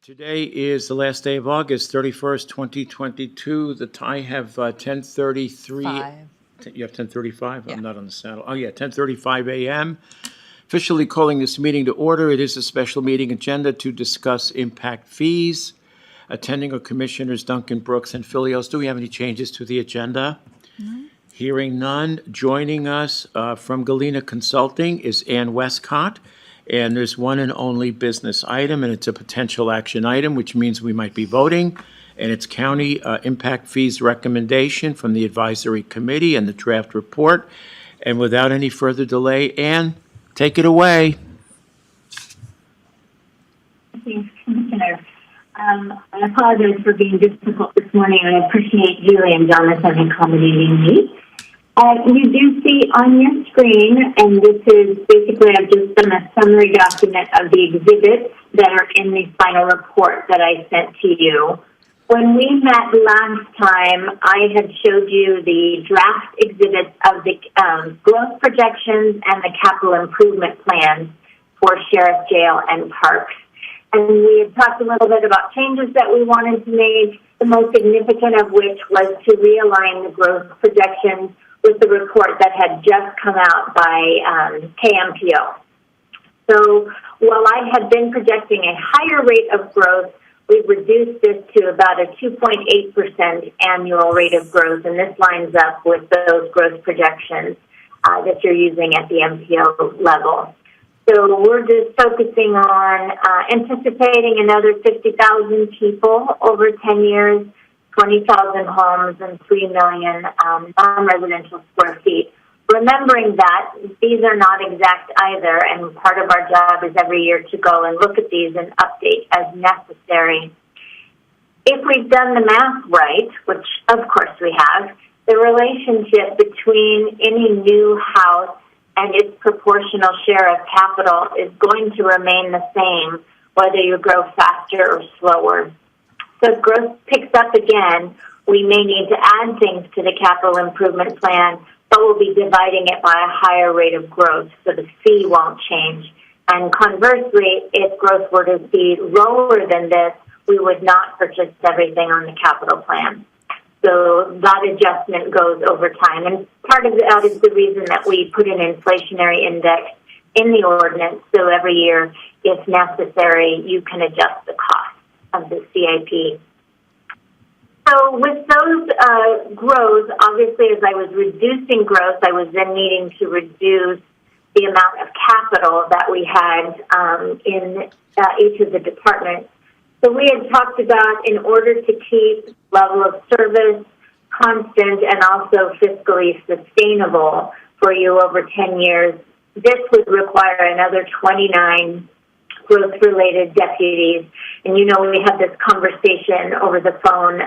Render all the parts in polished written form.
Today is the last day of August, 31st, 2022. I have 10:33. You have 10:35? Yeah. I'm not on the saddle. Oh, yeah, 10:35 a.m. Officially calling this meeting to order. It is a special meeting agenda to discuss impact fees. Attending are Commissioners Duncan Brooks and Filios. Do we have any changes to the agenda? Hearing none. Joining us from Galena Consulting is Ann Westcott. And there's one and only business item, and it's a potential action item, which means we might be voting. And it's county impact fees recommendation from the advisory committee and the draft report. And without any further delay, Ann, take it away. Thanks, Commissioner. I apologize for being difficult this morning. I appreciate Julie and Jonathan accommodating me. You do see on your screen, and this is basically, I've just done a summary document of the exhibits that are in the final report that I sent to you. When we met last time, I had showed you the draft exhibits of the growth projections and the capital improvement plans for Sheriff Jail and Parks. And we had talked a little bit about changes that we wanted to make, the most significant of which was to realign the growth projections with the report that had just come out by KMPO. So while I had been projecting a higher rate of growth, we've reduced this to about a 2.8% annual rate of growth, and this lines up with those growth projections that you're using at the MPO level. So we're just focusing on anticipating another 50,000 people over 10 years, 20,000 homes, and 3 million non-residential square feet. Remembering that these are not exact either, and part of our job is every year to go and look at these and update as necessary. If we've done the math right, which of course we have, the relationship between any new house and its proportional share of capital is going to remain the same, whether you grow faster or slower. So if growth picks up again, we may need to add things to the capital improvement plan, but we'll be dividing it by a higher rate of growth, so the fee won't change. And conversely, if growth were to be lower than this, we would not purchase everything on the capital plan. So that adjustment goes over time. And part of that is the reason that we put an inflationary index in the ordinance, so every year, if necessary, you can adjust the cost of the CIP. So with those growth, obviously as I was reducing growth, I was then needing to reduce the amount of capital that we had in each of the departments. So we had talked about, in order to keep level of service constant and also fiscally sustainable for you over 10 years, this would require another 29 growth-related deputies. And you know, we had this conversation over the phone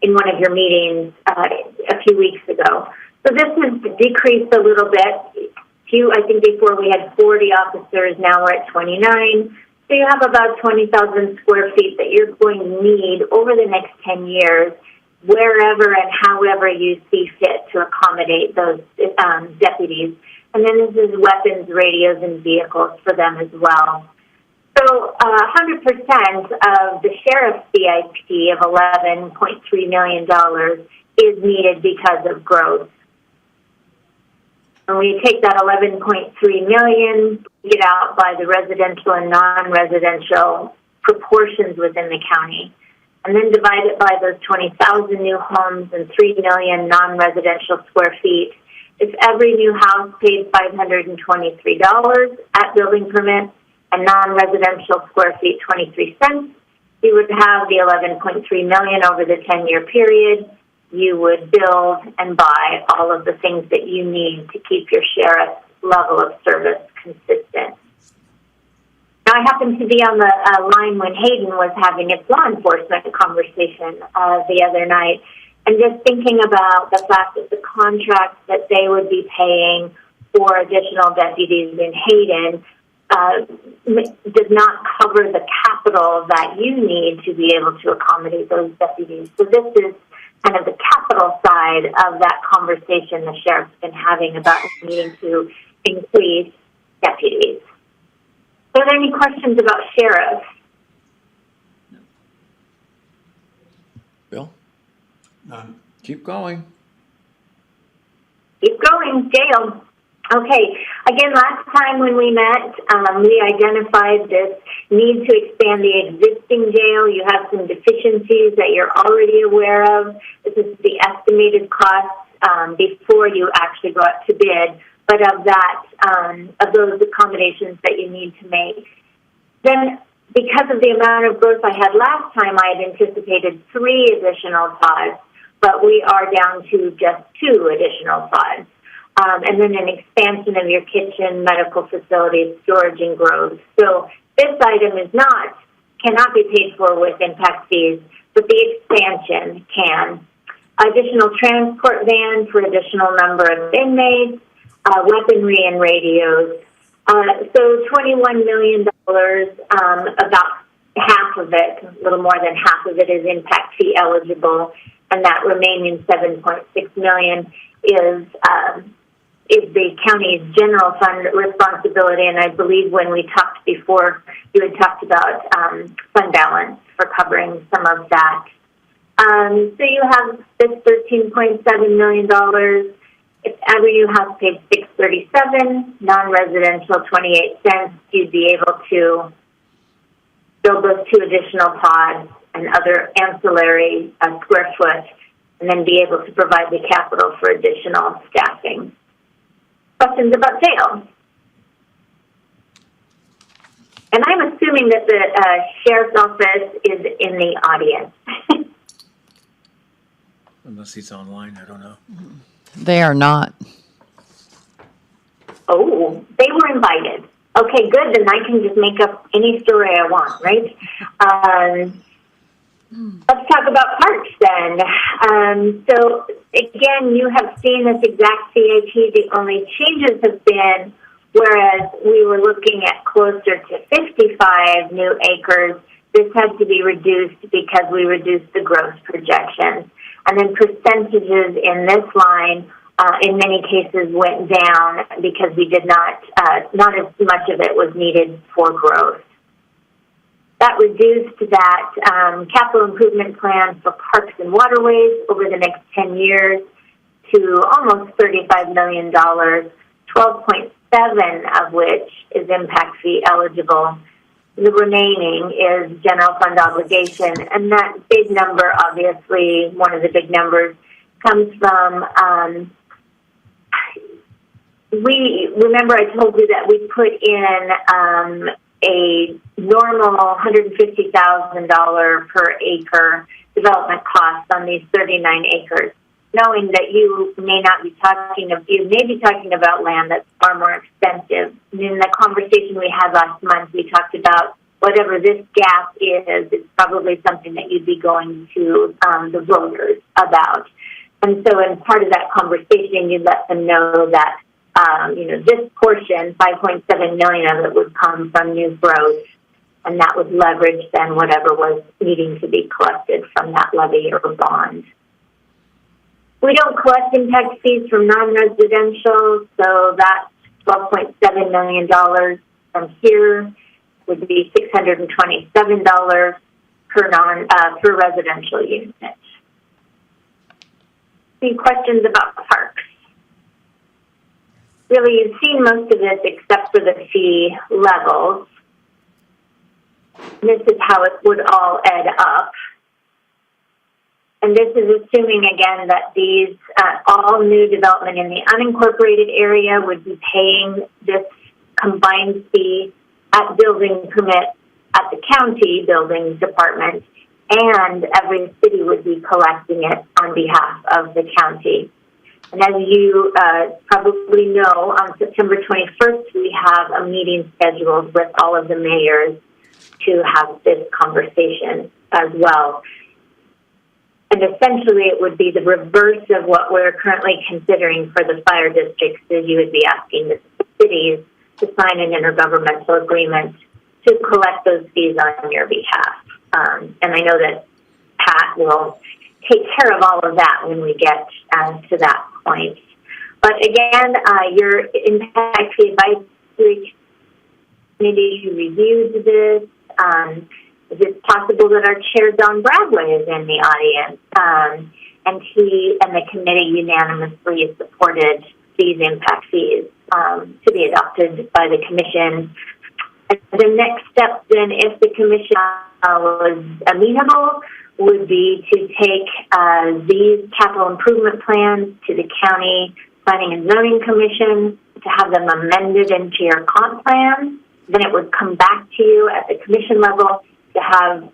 in one of your meetings a few weeks ago. So this has decreased a little bit. I think before we had 40 officers, now we're at 29. So you have about 20,000 square feet that you're going to need over the next 10 years, wherever and however you see fit to accommodate those deputies. And then this is weapons, radios, and vehicles for them as well. So 100% of the sheriff's CIP of $11.3 million is needed because of growth. And we take that $11.3 million, get out by the residential and non-residential proportions within the county, and then divide it by those 20,000 new homes and 3 million non-residential square feet. If every new house paid $523 at building permit and non-residential square feet 23 cents, you would have the $11.3 million over the 10-year period. You would build and buy all of the things that you need to keep your sheriff's level of service consistent. Now, I happened to be on the line when Hayden was having its law enforcement conversation the other night, and just thinking about the fact that the contracts that they would be paying for additional deputies in Hayden does not cover the capital that you need to be able to accommodate those deputies. So this is kind of the capital side of that conversation the sheriff's been having about needing to increase deputies. Are there any questions about sheriff? None. Keep going. Keep going, jail. Okay, again, last time when we met, we identified this need to expand the existing jail. You have some deficiencies that you're already aware of. This is the estimated cost before you actually go out to bid, but of that, of those accommodations that you need to make. Then, because of the amount of growth I had last time, I had anticipated 3 additional pods, but we are down to just 2 additional pods. And then an expansion of your kitchen, medical facilities, storage, and growth. So this item cannot be paid for with impact fees, but the expansion can. Additional transport van for additional number of inmates, weaponry and radios. So $21 million, about half of it, a little more than half of it is impact fee eligible, and that remaining $7.6 million is the county's general fund responsibility, and I believe when we talked before, you had talked about fund balance for covering some of that. So you have this $13.7 million. If Avenue House paid $637, non-residential 28 cents, you'd be able to build those 2 additional pods and other ancillary square foot, and then be able to provide the capital for additional staffing. Questions about jail? And I'm assuming that the sheriff's office is in the audience. Unless he's online, I don't know. They are not. Oh, they were invited. Okay, good. Then I can just make up any story I want, right? Let's talk about parks then. So again, you have seen this exact CIP. The only changes have been, whereas we were looking at closer to 55 new acres, this had to be reduced because we reduced the growth projections. And then percentages in this line, in many cases, went down because we did not as much of it was needed for growth. That reduced that capital improvement plan for parks and waterways over the next 10 years to almost $35 million, 12.7 of which is impact fee eligible. The remaining is general fund obligation, and that big number, obviously, one of the big numbers, comes from, remember I told you that we put in a normal $150,000 per acre development cost on these 39 acres, knowing that you may be talking about land that's far more expensive. And in the conversation we had last month, we talked about whatever this gap is, it's probably something that you'd be going to the voters about. And so in part of that conversation, you let them know that this portion, $5.7 million of it, would come from new growth, and that would leverage then whatever was needing to be collected from that levy or bond. We don't collect impact fees from non-residential, so that $12.7 million from here would be $627 per residential unit. Any questions about parks? Really, you've seen most of this except for the fee levels. This is how it would all add up. And this is assuming, again, that these all new development in the unincorporated area would be paying this combined fee at building permit at the county building department, and every city would be collecting it on behalf of the county. And as you probably know, on September 21st, we have a meeting scheduled with all of the mayors to have this conversation as well. And essentially, it would be the reverse of what we're currently considering for the fire districts, is you would be asking the cities to sign an intergovernmental agreement to collect those fees on your behalf. And I know that Pat will take care of all of that when we get to that point. But again, your impact fee advisory committee reviewed this. Is it possible that our chair, Don Bradway, is in the audience? and he and the committee unanimously supported these impact fees to be adopted by the commission. And the next step then, if the commission was amenable, would be to take these capital improvement plans to the county planning and zoning commission to have them amended into your comp plan. Then it would come back to you at the commission level to have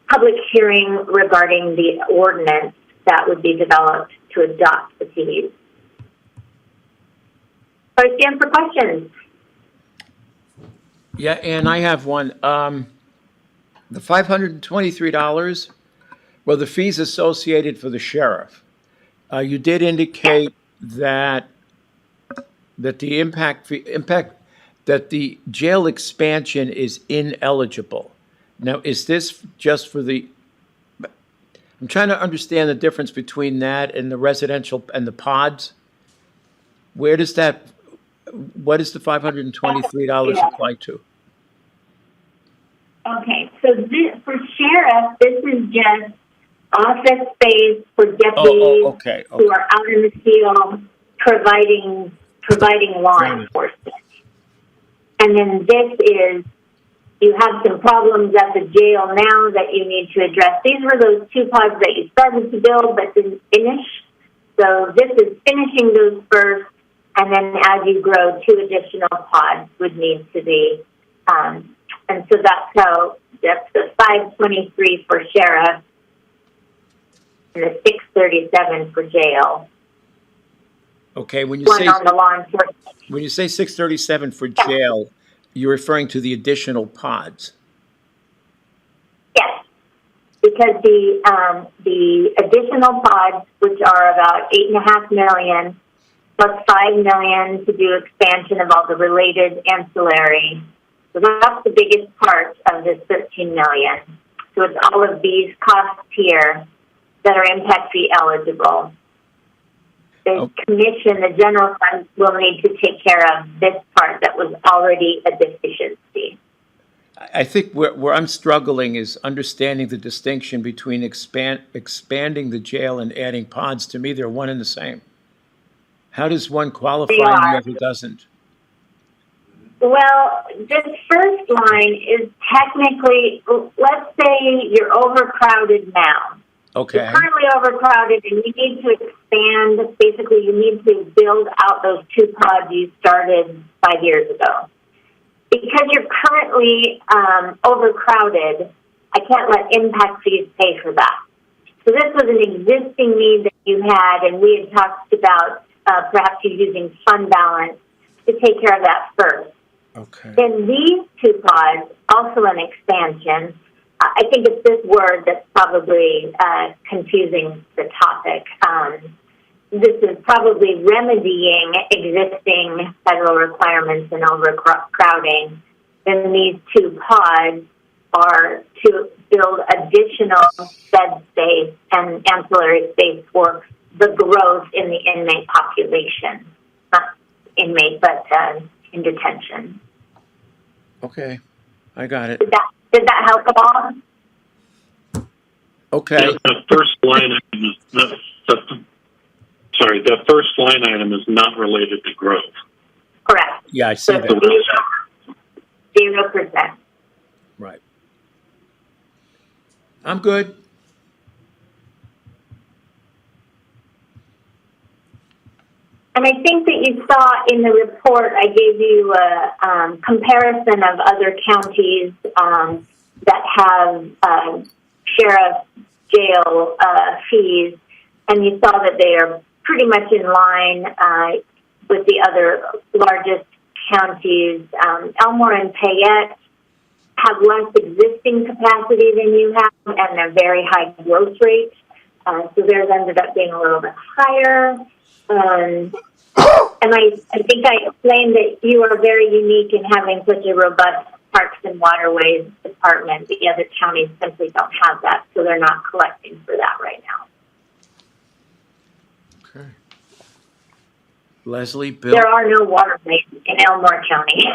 public hearing regarding the ordinance that would be developed to adopt the fees. So I stand for questions. Yeah, and I have one. The $523, well, the fees associated for the sheriff. You did indicate that the that the jail expansion is ineligible. Now, is this just for I'm trying to understand the difference between that and the residential and the pods. What does the $523 apply to? Okay, so for sheriff, this is just office space for deputies Okay. who are out in the field providing law enforcement. And then this is, you have some problems at the jail now that you need to address. These were those 2 pods that you started to build but didn't finish. So this is finishing those first, and then as you grow, 2 additional pods would need to be, and so that's the 523 for sheriff and the 637 for jail. Okay, when you One on the law enforcement. When you say 637 for jail, you're referring to the additional pods. Yes, because the additional pods, which are about $8.5 million, plus $5 million to do expansion of all the related ancillary. So that's the biggest part of this $13 million. So it's all of these costs here that are impact fee eligible. The commission, the general fund, will need to take care of this part that was already a deficiency. I think where I'm struggling is understanding the distinction between expanding the jail and adding pods. To me, they're one and the same. How does one qualify and the other doesn't? Well, this first line is technically, let's say you're overcrowded now. Okay. You're currently overcrowded and you need to expand. Basically, you need to build out those 2 pods you started 5 years ago. Because you're currently overcrowded, I can't let impact fees pay for that. So this was an existing need that you had, and we had talked about perhaps you using fund balance to take care of that first. Okay. Then these 2 pods, also an expansion. I think it's this word that's probably confusing the topic. This is probably remedying existing federal requirements and overcrowding. Then these 2 pods are to build additional bed space and ancillary space for the growth in the inmate population. Not inmate, but in detention. Okay, I got it. Did that help at all? Okay. The first line item the first line item is not related to growth. Correct. Yeah, I see So that. 0%. Right. I'm good. And I think that you saw in the report, I gave you a comparison of other counties that have sheriff jail fees, and you saw that they are pretty much in line with the other largest counties. Elmore and Payette have less existing capacity than you have, and they're very high growth rates. So theirs ended up being a little bit higher. And I think I explained that you are very unique in having such a robust Parks and Waterways department. The other counties simply don't have that, so they're not collecting for that right now. Okay. Leslie, Bill, There are no waterways in Elmore County.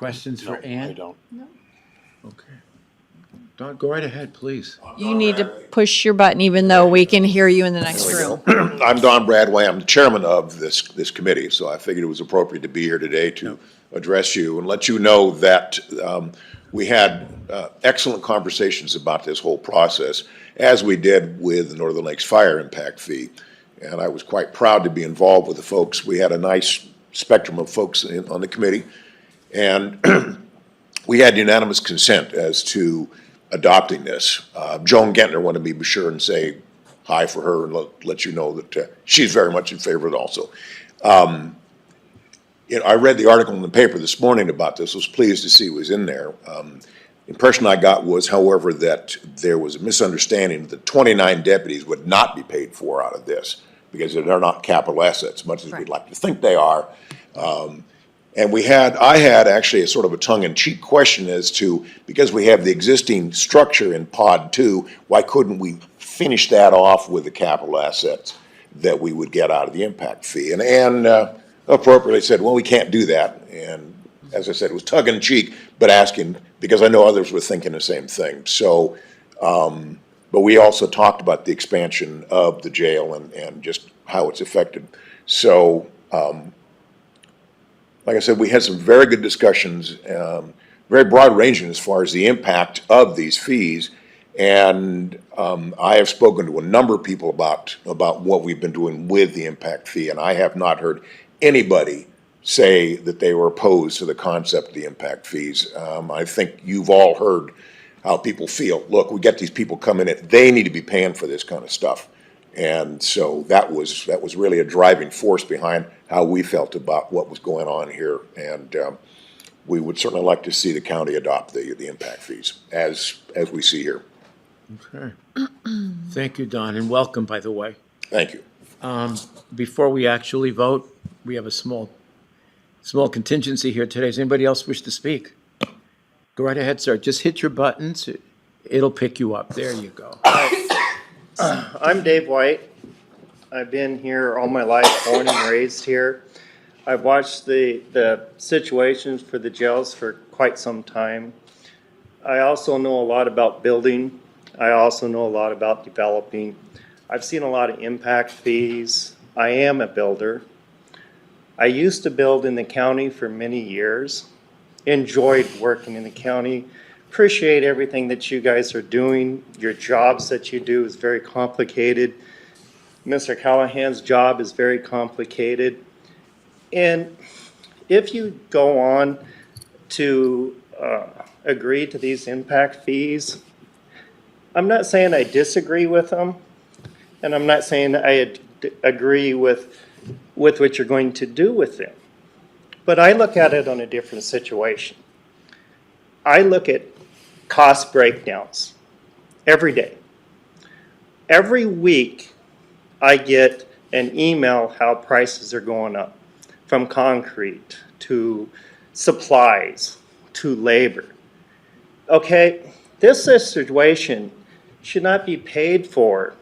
questions for Ann? I don't. Okay. Don, go right ahead, please. You need to push your button even though we can hear you in the next room. I'm Don Bradway. I'm the chairman of this committee, so I figured it was appropriate to be here today to address you and let you know that we had excellent conversations about this whole process, as we did with the Northern Lakes Fire Impact Fee. And I was quite proud to be involved with the folks. We had a nice spectrum of folks on the committee, and we had unanimous consent as to adopting this. Joan Gentner wanted me to be sure and say hi for her and let you know that she's very much in favor of it also. I read the article in the paper this morning about this, was pleased to see it was in there. Impression I got was, however, that there was a misunderstanding that 29 deputies would not be paid for out of this because they're not capital assets, much as we'd like to think they are. And I had actually a sort of a tongue-in-cheek question as to, because we have the existing structure in Pod 2, why couldn't we finish that off with the capital assets that we would get out of the impact fee? And Ann appropriately said, well, we can't do that. And as I said, it was tongue-in-cheek, but asking, because I know others were thinking the same thing. So, but we also talked about the expansion of the jail and just how it's affected. So, like I said, we had some very good discussions, very broad ranging as far as the impact of these fees. And I have spoken to a number of people about what we've been doing with the impact fee, and I have not heard anybody say that they were opposed to the concept of the impact fees. I think you've all heard how people feel. Look, we get these people coming in, they need to be paying for this kind of stuff. And so that was really a driving force behind how we felt about what was going on here. And we would certainly like to see the county adopt the impact fees as we see here. Okay. Thank you, Don, and welcome, by the way. Thank you. Before we actually vote, we have a small contingency here today. Does anybody else wish to speak? Go right ahead, sir. Just hit your buttons. It'll pick you up. There you go. I'm Dave White. I've been here all my life, born and raised here. I've watched the situations for the jails for quite some time. I also know a lot about building. I also know a lot about developing. I've seen a lot of impact fees. I am a builder. I used to build in the county for many years. Enjoyed working in the county. Appreciate everything that you guys are doing. Your jobs that you do is very complicated. Mr. Callahan's job is very complicated. And if you go on to agree to these impact fees, I'm not saying I disagree with them, and I'm not saying I agree with what you're going to do with them. But I look at it on a different situation. I look at cost breakdowns every day. Every week, I get an email how prices are going up, from concrete to supplies to labor. Okay, this situation should not be paid for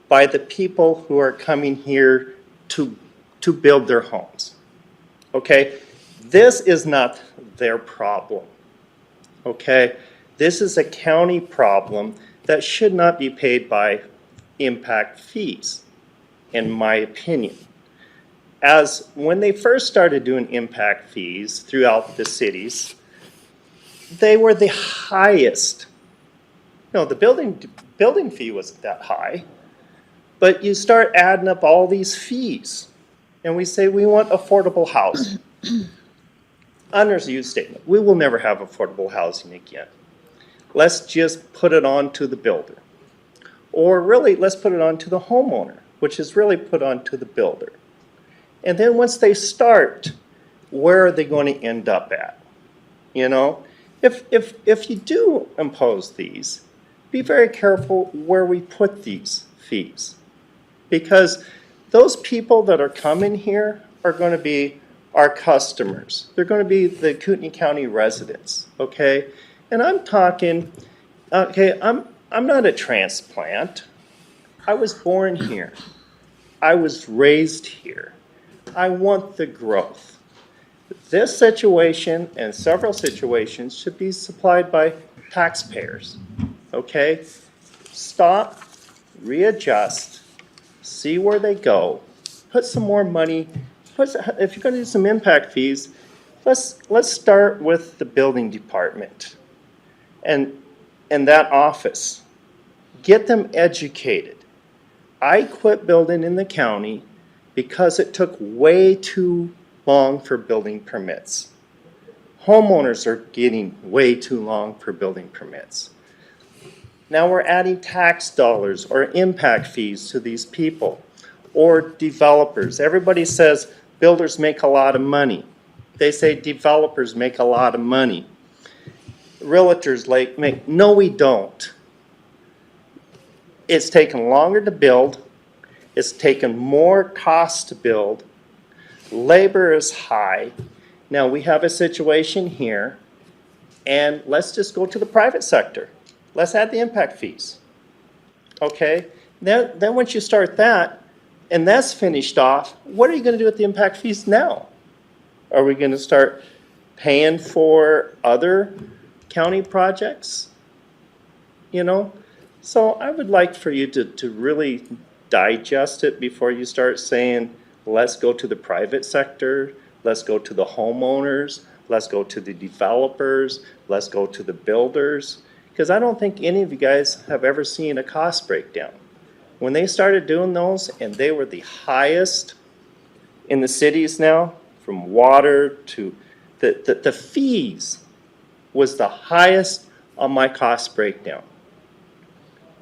by the people who are coming here to build their homes. Okay, this is not their problem. Okay, this is a county problem that should not be paid by impact fees, in my opinion. As when they first started doing impact fees throughout the cities, they were the highest. No, the building fee wasn't that high, but you start adding up all these fees, and we say we want affordable housing. Underused statement. We will never have affordable housing again. Let's just put it on to the builder. Or really, let's put it on to the homeowner, which is really put on to the builder. And then once they start, where are they going to end up at? You know, if you do impose these, be very careful where we put these fees. Because those people that are coming here are going to be our customers. They're going to be the Kootenai County residents, okay? And I'm talking, okay, I'm not a transplant. I was born here. I was raised here. I want the growth. This situation and several situations should be supplied by taxpayers, okay? Stop, readjust, see where they go, put some more money, if you're gonna do some impact fees, let's start with the building department and that office. Get them educated. I quit building in the county because it took way too long for building permits. Homeowners are getting way too long for building permits. Now we're adding tax dollars or impact fees to these people or developers. Everybody says builders make a lot of money. They say developers make a lot of money. Realtors make, no we don't. It's taken longer to build. It's taken more cost to build. Labor is high. Now we have a situation here, and let's just go to the private sector. Let's add the impact fees. Okay? Then once you start that, and that's finished off, what are you going to do with the impact fees now? Are we going to start paying for other county projects? You know? So I would like for you to really digest it before you start saying, let's go to the private sector, let's go to the homeowners, let's go to the developers, let's go to the builders. Because I don't think any of you guys have ever seen a cost breakdown. When they started doing those, and they were the highest in the cities now, from water to the fees was the highest on my cost breakdown.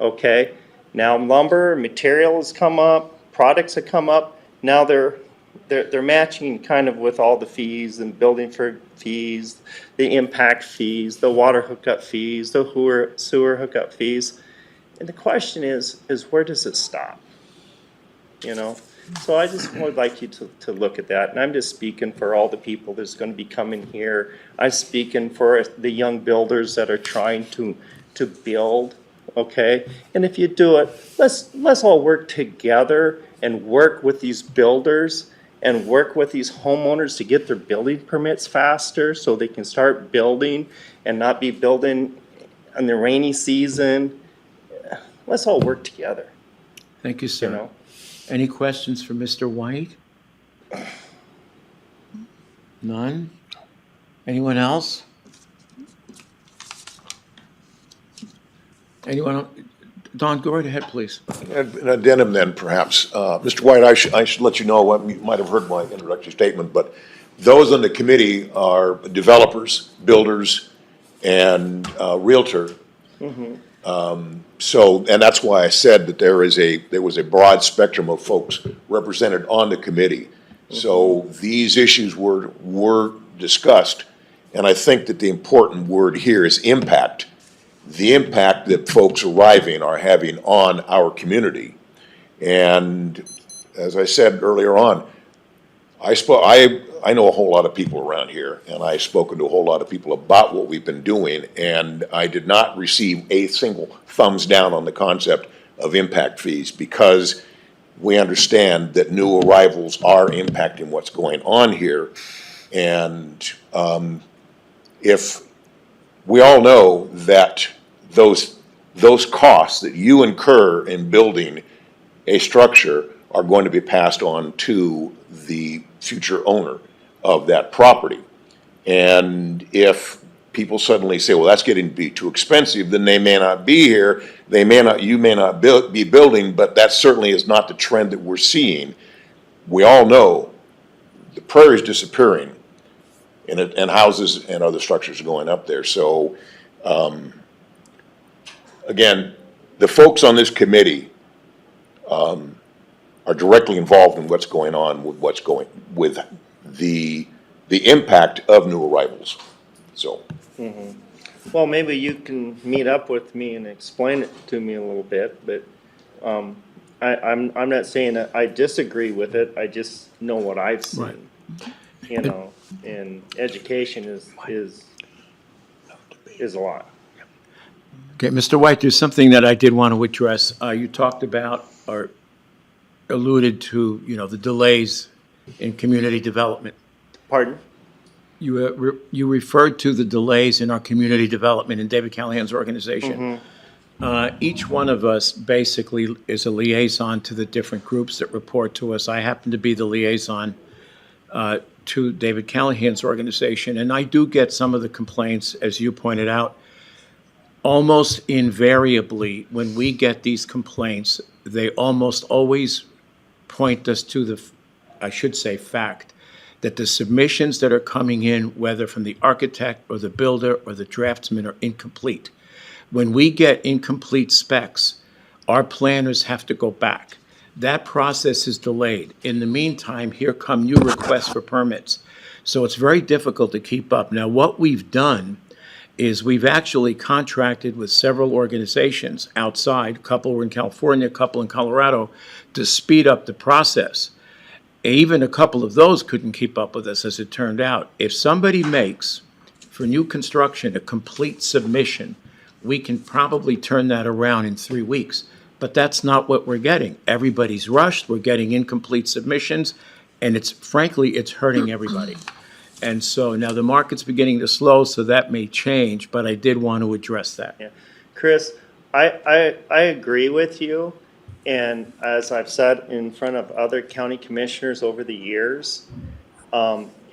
Okay, now lumber, materials come up, products have come up. Now they're matching kind of with all the fees and building for fees, the impact fees, the water hookup fees, the sewer hookup fees. And the question is where does it stop? You know, so I just would like you to look at that. And I'm just speaking for all the people that's going to be coming here. I'm speaking for the young builders that are trying to build. Okay, and if you do it, let's all work together and work with these builders and work with these homeowners to get their building permits faster so they can start building and not be building in the rainy season. Let's all work together. Thank you, sir. You know? Any questions for Mr. White? None? Anyone else? Anyone? Don, go right ahead, please. An addendum then, perhaps. Mr. White, I should let you know, you might have heard my introductory statement, but those on the committee are developers, builders, and realtor. So, and that's why I said that there was a broad spectrum of folks represented on the committee. So these issues were discussed, and I think that the important word here is impact. The impact that folks arriving are having on our community. And as I said earlier on, I know a whole lot of people around here, and I've spoken to a whole lot of people about what we've been doing, and I did not receive a single thumbs down on the concept of impact fees, because we understand that new arrivals are impacting what's going on here. And if we all know that those costs that you incur in building a structure are going to be passed on to the future owner of that property. And if people suddenly say, well, that's getting to be too expensive, then they may not be here, you may not be building, but that certainly is not the trend that we're seeing. We all know the prairie is disappearing, and houses and other structures are going up there. So, again, the folks on this committee are directly involved in what's going on with the impact of new arrivals. So, Well, maybe you can meet up with me and explain it to me a little bit, but I'm not saying that I disagree with it. I just know what I've seen. Right. You know, and education is a lot. Okay, Mr. White, there's something that I did want to address. You talked about or alluded to, the delays in community development. Pardon? You referred to the delays in our community development in David Callahan's organization. Each one of us basically is a liaison to the different groups that report to us. I happen to be the liaison to David Callahan's organization, and I do get some of the complaints, as you pointed out. Almost invariably, when we get these complaints, they almost always point us to the, I should say, fact that the submissions that are coming in, whether from the architect or the builder or the draftsman, are incomplete. When we get incomplete specs, our planners have to go back. That process is delayed. In the meantime, here come new requests for permits. So it's very difficult to keep up. Now, what we've done is we've actually contracted with several organizations outside, a couple were in California, a couple in Colorado, to speed up the process. Even a couple of those couldn't keep up with us, as it turned out. If somebody makes, for new construction, a complete submission, we can probably turn that around in 3 weeks. But that's not what we're getting. Everybody's rushed, we're getting incomplete submissions, and frankly, it's hurting everybody. And so now the market's beginning to slow, so that may change, but I did want to address that. Yeah. Chris, I agree with you, and as I've said in front of other county commissioners over the years,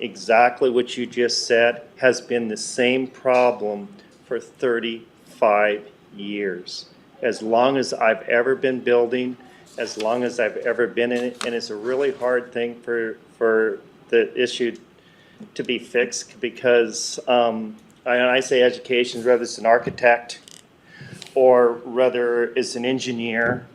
exactly what you just said has been the same problem for 35 years. As long as I've ever been building, as long as I've ever been in it, and it's a really hard thing for the issue to be fixed, because I say education, whether it's an architect or whether it's an engineer,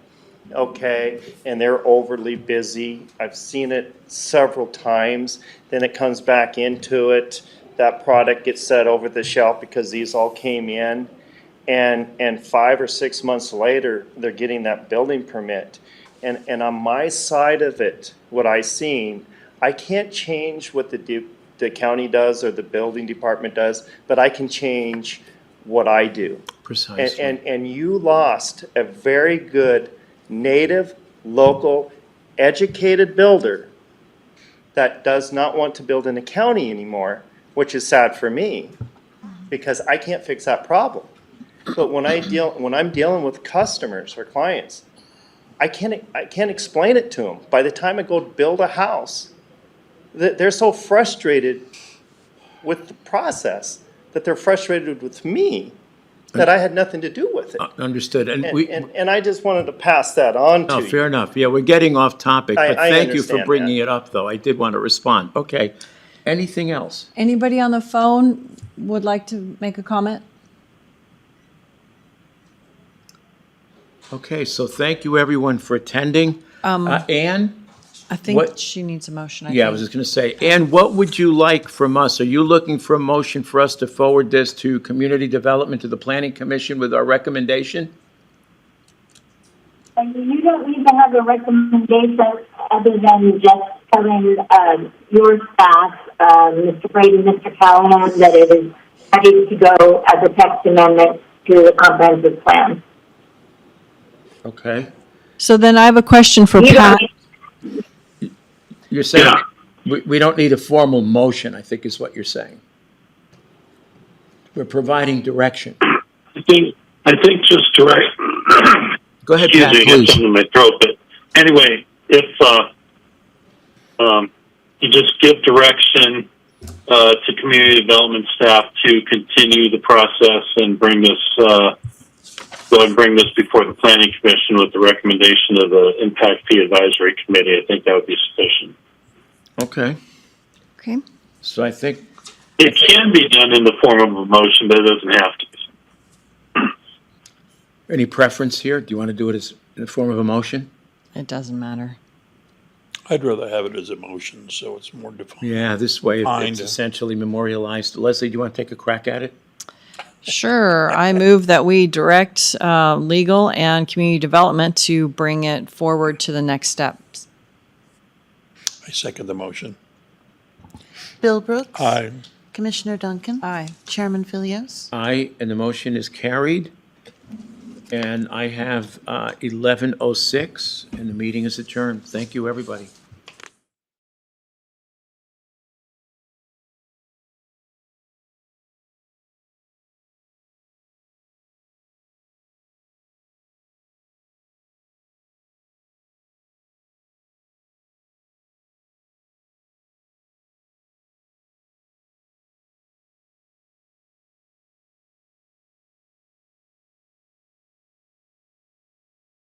okay, and they're overly busy. I've seen it several times. Then it comes back into it. That product gets set over the shelf because these all came in. And 5 or 6 months later, they're getting that building permit. And on my side of it, what I seen, I can't change what the county does or the building department does, but I can change what I do. Precisely. And you lost a very good native, local, educated builder that does not want to build in the county anymore, which is sad for me, because I can't fix that problem. But when I'm dealing with customers or clients, I can't explain it to them. By the time I go to build a house, they're so frustrated with the process that they're frustrated with me that I had nothing to do with it. Understood. And I just wanted to pass that on to No, you. fair enough. Yeah, we're getting off topic, but I thank you for understand bringing that. it up, though. I did want to respond. Okay. Anything else? Anybody on the phone would like to make a comment? Okay, so thank you, everyone, for attending. Ann? I think What- she needs a motion. Yeah, I was just going to say, Ann, what would you like from us? Are you looking for a motion for us to forward this to Community Development, to the Planning Commission with our recommendation? And you don't need to have a recommendation other than just telling your staff, Mr. Brady, Mr. Callahan, that it is ready to go as a text amendment to the comprehensive plan. Okay. So then I have a question for You Pat. don't- You're saying Yeah. we don't need a formal motion, I think is what you're saying. We're providing direction. I think just direct. Go ahead, Excuse Pat, me, I got please. something in my throat. But anyway, if you just give direction to community development staff to continue the process and bring this, go ahead and bring this before the Planning Commission with the recommendation of the Impact Fee Advisory Committee, I think that would be sufficient. Okay. Okay. So I think, It can be done in the form of a motion, but it doesn't have to be. any preference here? Do you want to do it as in the form of a motion? It doesn't matter. I'd rather have it as a motion, so it's more defined. Yeah, this way it's Kinda. essentially memorialized. Leslie, do you want to take a crack at it? Sure. I move that we direct legal and community development to bring it forward to the next steps. I second the motion. Bill Brooks. Aye. Commissioner Duncan. Aye. Chairman Philios. Aye, and the motion is carried. And I have 11:06, and the meeting is adjourned. Thank you, everybody.